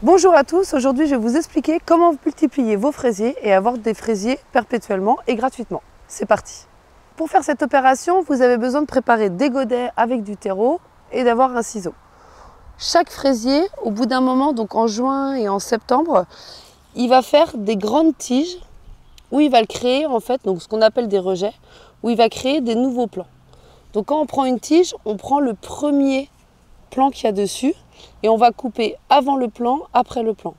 Bonjour à tous, aujourd'hui je vais vous expliquer comment multiplier vos fraisiers et avoir des fraisiers perpétuellement et gratuitement. C'est parti. Pour faire cette opération, vous avez besoin de préparer des godets avec du terreau et d'avoir un ciseau. Chaque fraisier, au bout d'un moment, donc en juin et en septembre, il va faire des grandes tiges où il va le créer en fait, donc ce qu'on appelle des rejets, où il va créer des nouveaux plants. Donc quand on prend une tige, on prend le premier plan qu'il y a dessus et on va couper avant le plan, après le plan.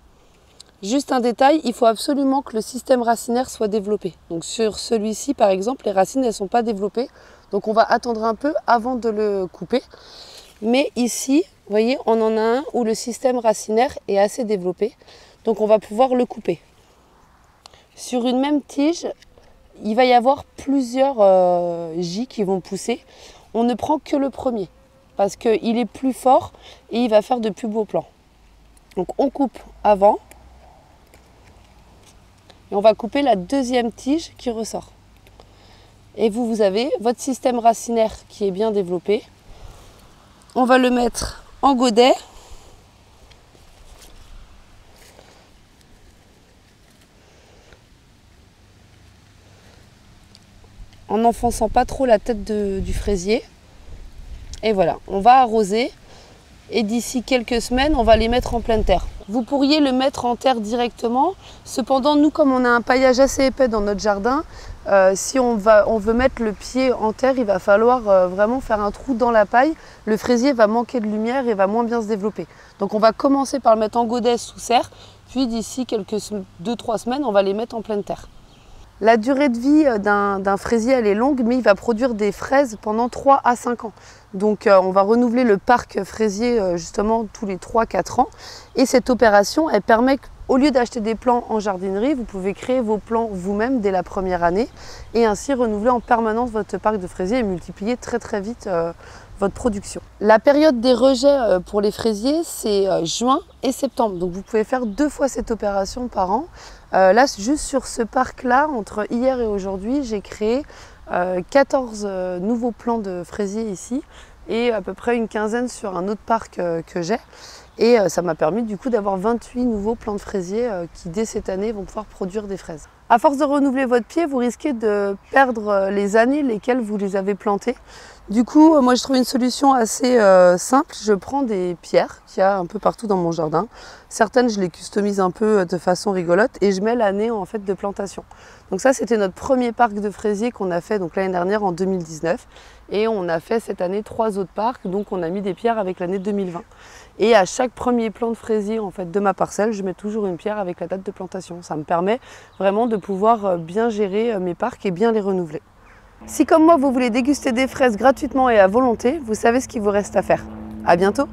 Juste un détail, il faut absolument que le système racinaire soit développé. Donc sur celui-ci par exemple, les racines ne sont pas développées, donc on va attendre un peu avant de le couper. Mais ici, vous voyez, on en a un où le système racinaire est assez développé, donc on va pouvoir le couper. Sur une même tige, il va y avoir plusieurs J qui vont pousser. On ne prend que le premier parce qu'il est plus fort et il va faire de plus beaux plants. Donc on coupe avant et on va couper la deuxième tige qui ressort. Et vous avez votre système racinaire qui est bien développé. On va le mettre en godet. En n'enfonçant pas trop la tête du fraisier. Et voilà, on va arroser et d'ici quelques semaines, on va les mettre en pleine terre. Vous pourriez le mettre en terre directement. Cependant, nous, comme on a un paillage assez épais dans notre jardin, si on veut mettre le pied en terre, il va falloir vraiment faire un trou dans la paille. Le fraisier va manquer de lumière et va moins bien se développer. Donc on va commencer par le mettre en godet sous serre, puis d'ici quelques 2-3 semaines, on va les mettre en pleine terre. La durée de vie d'un fraisier, elle est longue, mais il va produire des fraises pendant 3 à 5 ans. Donc on va renouveler le parc fraisier justement tous les 3-4 ans. Et cette opération, elle permet qu'au lieu d'acheter des plants en jardinerie, vous pouvez créer vos plants vous-même dès la première année et ainsi renouveler en permanence votre parc de fraisiers et multiplier très vite votre production. La période des rejets pour les fraisiers, c'est juin et septembre. Donc vous pouvez faire 2 fois cette opération par an. Là, juste sur ce parc-là, entre hier et aujourd'hui, j'ai créé 14 nouveaux plants de fraisiers ici et à peu près une quinzaine sur un autre parc que j'ai. Et ça m'a permis du coup d'avoir 28 nouveaux plants de fraisiers qui dès cette année vont pouvoir produire des fraises. À force de renouveler votre pied, vous risquez de perdre les années lesquelles vous les avez plantés. Du coup, moi j'ai trouvé une solution assez simple. Je prends des pierres qu'il y a un peu partout dans mon jardin. Certaines, je les customise un peu de façon rigolote et je mets l'année en fait de plantation. Donc ça, c'était notre premier parc de fraisiers qu'on a fait l'année dernière en 2019. Et on a fait cette année 3 autres parcs, donc on a mis des pierres avec l'année 2020. Et à chaque premier plant de fraisier en fait, de ma parcelle, je mets toujours une pierre avec la date de plantation. Ça me permet vraiment de pouvoir bien gérer mes parcs et bien les renouveler. Si comme moi, vous voulez déguster des fraises gratuitement et à volonté, vous savez ce qu'il vous reste à faire. À bientôt!